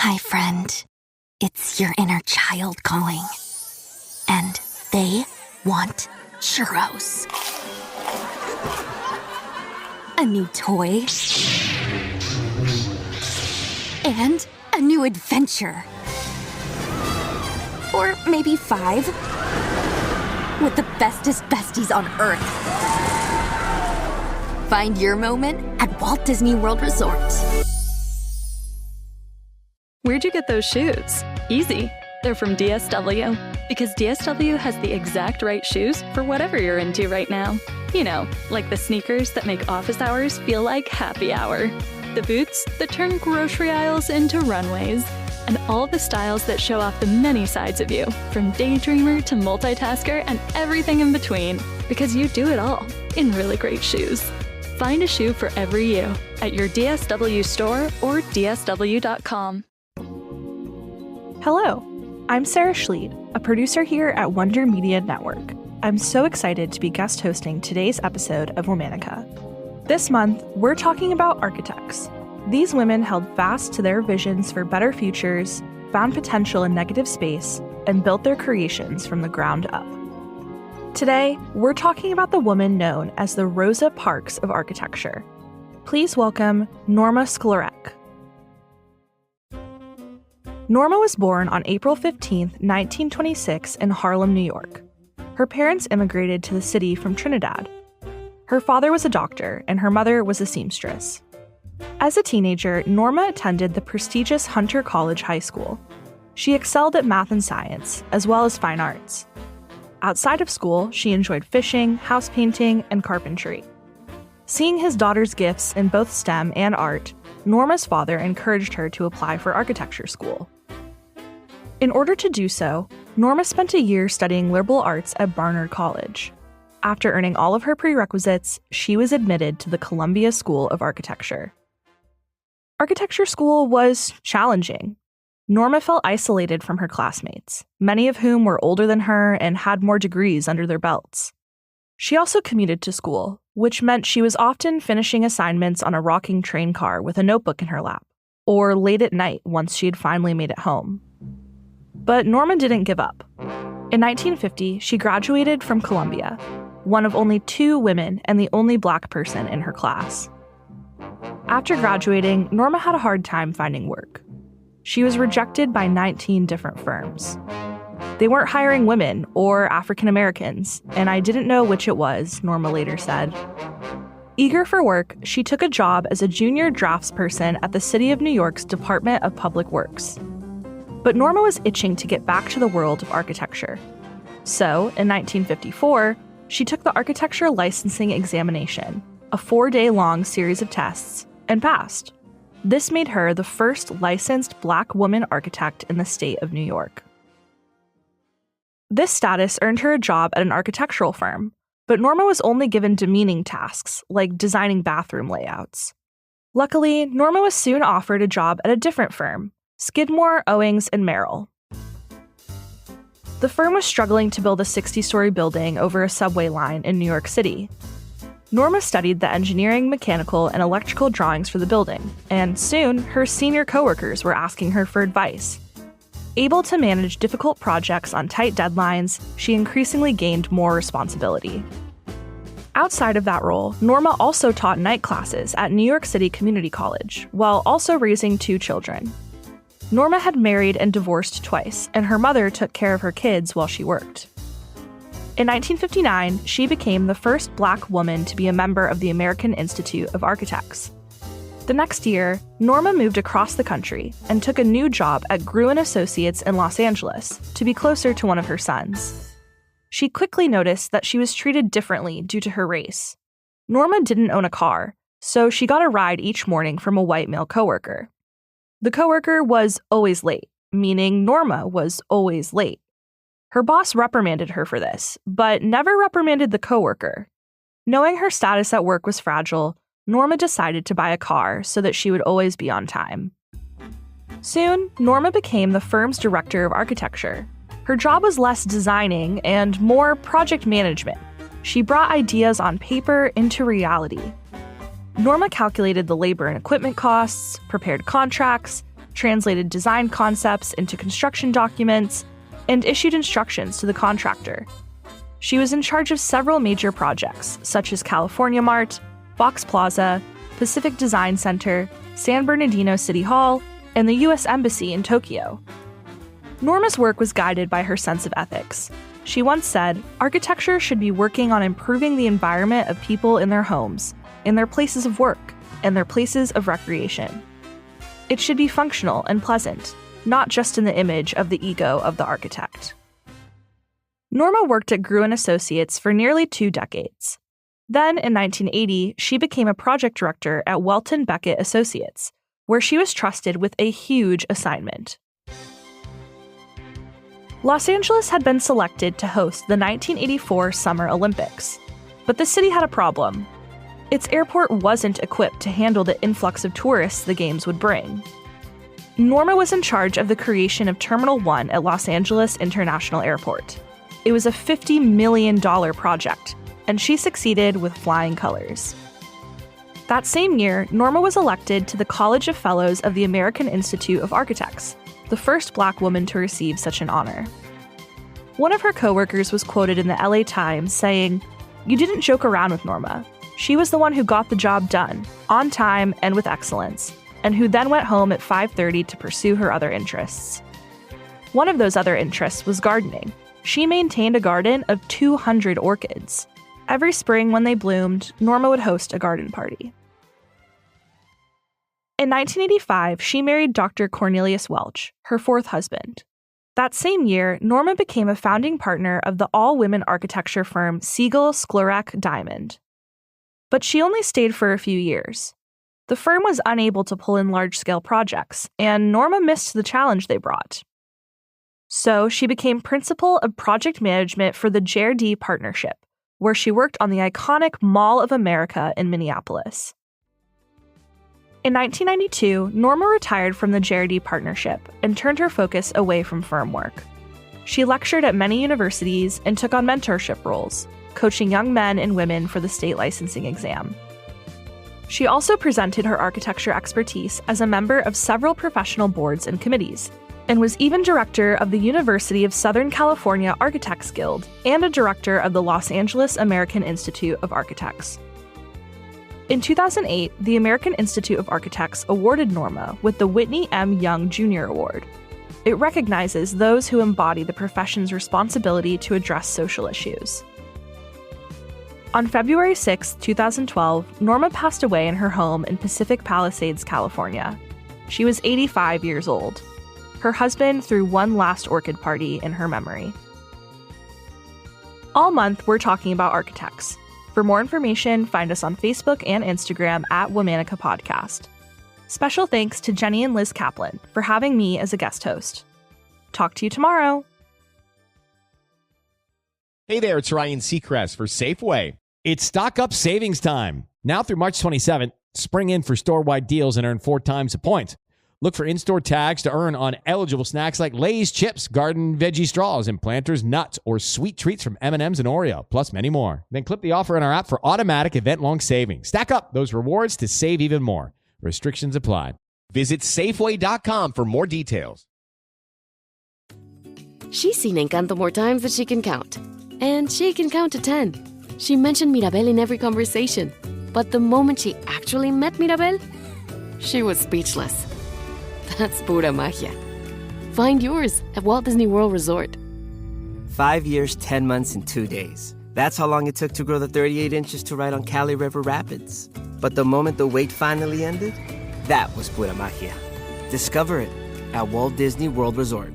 Hi, friend. It's your inner child calling. And they want churros. A new toy. And a new adventure. Or maybe 5. With the bestest besties on Earth. Find your moment at Walt Disney World Resort. Where'd you get those shoes? Easy. They're from DSW. Because DSW has the exact right shoes for whatever you're into right now. You know, like the sneakers that make office hours feel like happy hour. The boots that turn grocery aisles into runways. And all the styles that show off the many sides of you, from daydreamer to multitasker and everything in between. Because you do it all in really great shoes. Find a shoe for every you at your DSW store or dsw.com. Hello, I'm Sarah Schleid, a producer here at Wonder Media Network. I'm so excited to be guest hosting today's episode of Womanica. This month, we're talking about architects. These women held fast to their visions for better futures, found potential in negative space, and built their creations from the ground up. Today, we're talking about the woman known as the Rosa Parks of Architecture. Please welcome Norma Sklarek. Norma was born on April 15, 1926 in Harlem, New York. Her parents immigrated to the city from Trinidad. Her father was a doctor and her mother was a seamstress. As a teenager, Norma attended the prestigious Hunter College High School. She excelled at math and science, as well as fine arts. Outside of school, she enjoyed fishing, house painting, and carpentry. Seeing his daughter's gifts in both STEM and art, Norma's father encouraged her to apply for architecture school. In order to do so, Norma spent a year studying liberal arts at Barnard College. After earning all of her prerequisites, she was admitted to the Columbia School of Architecture. Architecture school was challenging. Norma felt isolated from her classmates, many of whom were older than her and had more degrees under their belts. She also commuted to school, which meant she was often finishing assignments on a rocking train car with a notebook in her lap, or late at night once she had finally made it home. But Norma didn't give up. In 1950, she graduated from Columbia, one of only 2 women and the only Black person in her class. After graduating, Norma had a hard time finding work. She was rejected by 19 different firms. They weren't hiring women or African Americans, and I didn't know which it was, Norma later said. Eager for work, she took a job as a junior draftsperson at the City of New York's Department of Public Works. But Norma was itching to get back to the world of architecture. So, in 1954, she took the architecture licensing examination, a 4-day-long series of tests, and passed. This made her the first licensed Black woman architect in the state of New York. This status earned her a job at an architectural firm, but Norma was only given demeaning tasks, like designing bathroom layouts. Luckily, Norma was soon offered a job at a different firm, Skidmore, Owings, and Merrill. The firm was struggling to build a 60-story building over a subway line in New York City. Norma studied the engineering, mechanical, and electrical drawings for the building, and soon her senior coworkers were asking her for advice. Able to manage difficult projects on tight deadlines, she increasingly gained more responsibility. Outside of that role, Norma also taught night classes at New York City Community College, while also raising 2 children. Norma had married and divorced twice, and her mother took care of her kids while she worked. In 1959, she became the first Black woman to be a member of the American Institute of Architects. The next year, Norma moved across the country and took a new job at Gruen Associates in Los Angeles to be closer to one of her sons. She quickly noticed that she was treated differently due to her race. Norma didn't own a car, so she got a ride each morning from a white male coworker. The coworker was always late, meaning Norma was always late. Her boss reprimanded her for this, but never reprimanded the coworker. Knowing her status at work was fragile, Norma decided to buy a car so that she would always be on time. Soon, Norma became the firm's director of architecture. Her job was less designing and more project management. She brought ideas on paper into reality. Norma calculated the labor and equipment costs, prepared contracts, translated design concepts into construction documents, and issued instructions to the contractor. She was in charge of several major projects, such as California Mart, Fox Plaza, Pacific Design Center, San Bernardino City Hall, and the U.S. Embassy in Tokyo. Norma's work was guided by her sense of ethics. She once said, "Architecture should be working on improving the environment of people in their homes, in their places of work, and their places of recreation. It should be functional and pleasant, not just in the image of the ego of the architect." Norma worked at Gruen Associates for nearly 2 decades. Then, in 1980, she became a project director at Welton Beckett Associates, where she was trusted with a huge assignment. Los Angeles had been selected to host the 1984 Summer Olympics, but the city had a problem. Its airport wasn't equipped to handle the influx of tourists the games would bring. Norma was in charge of the creation of Terminal 1 at Los Angeles International Airport. It was a $50 million project, and she succeeded with flying colors. That same year, Norma was elected to the College of Fellows of the American Institute of Architects, the first Black woman to receive such an honor. One of her coworkers was quoted in the LA Times saying, "You didn't joke around with Norma. She was the one who got the job done, on time and with excellence, and who then went home at 5:30 to pursue her other interests." One of those other interests was gardening. She maintained a garden of 200 orchids. Every spring when they bloomed, Norma would host a garden party. In 1985, she married Dr. Cornelius Welch, her 4th husband. That same year, Norma became a founding partner of the all-women architecture firm Siegel Sklarek Diamond. But she only stayed for a few years. The firm was unable to pull in large-scale projects, and Norma missed the challenge they brought. So she became principal of project management for the JRD Partnership, where she worked on the iconic Mall of America in Minneapolis. In 1992, Norma retired from the JRD Partnership and turned her focus away from firm work. She lectured at many universities and took on mentorship roles, coaching young men and women for the state licensing exam. She also presented her architecture expertise as a member of several professional boards and committees, and was even director of the University of Southern California Architects Guild and a director of the Los Angeles American Institute of Architects. In 2008, the American Institute of Architects awarded Norma with the Whitney M. Young Jr. Award. It recognizes those who embody the profession's responsibility to address social issues. On February 6, 2012, Norma passed away in her home in Pacific Palisades, California. She was 85 years old. Her husband threw one last orchid party in her memory. All month, we're talking about architects. For more information, find us on Facebook and Instagram at Womanica Podcast. Special thanks to Jenny and Liz Kaplan for having me as a guest host. Talk to you tomorrow. Hey there, it's Ryan Seacrest for Safeway. It's stock up savings time. Now through March 27th, spring in for store-wide deals and earn 4 times the points. Look for in-store tags to earn on eligible snacks like Lay's chips, garden veggie straws, and Planters nuts, or sweet treats from M&M's and Oreo, plus many more. Then clip the offer in our app for automatic event-long savings. Stack up those rewards to save even more. Restrictions apply. Visit Safeway.com for more details. She's seen Encanto more times than she can count. And she can count to 10. She mentioned Mirabel in every conversation. But the moment she actually met Mirabel, she was speechless. That's pura magia. Find yours at Walt Disney World Resort. 5 years, 10 months, and 2 days. That's how long it took to grow the 38 inches to ride on Cali River Rapids. But the moment the wait finally ended, that was pura magia. Discover it at Walt Disney World Resort.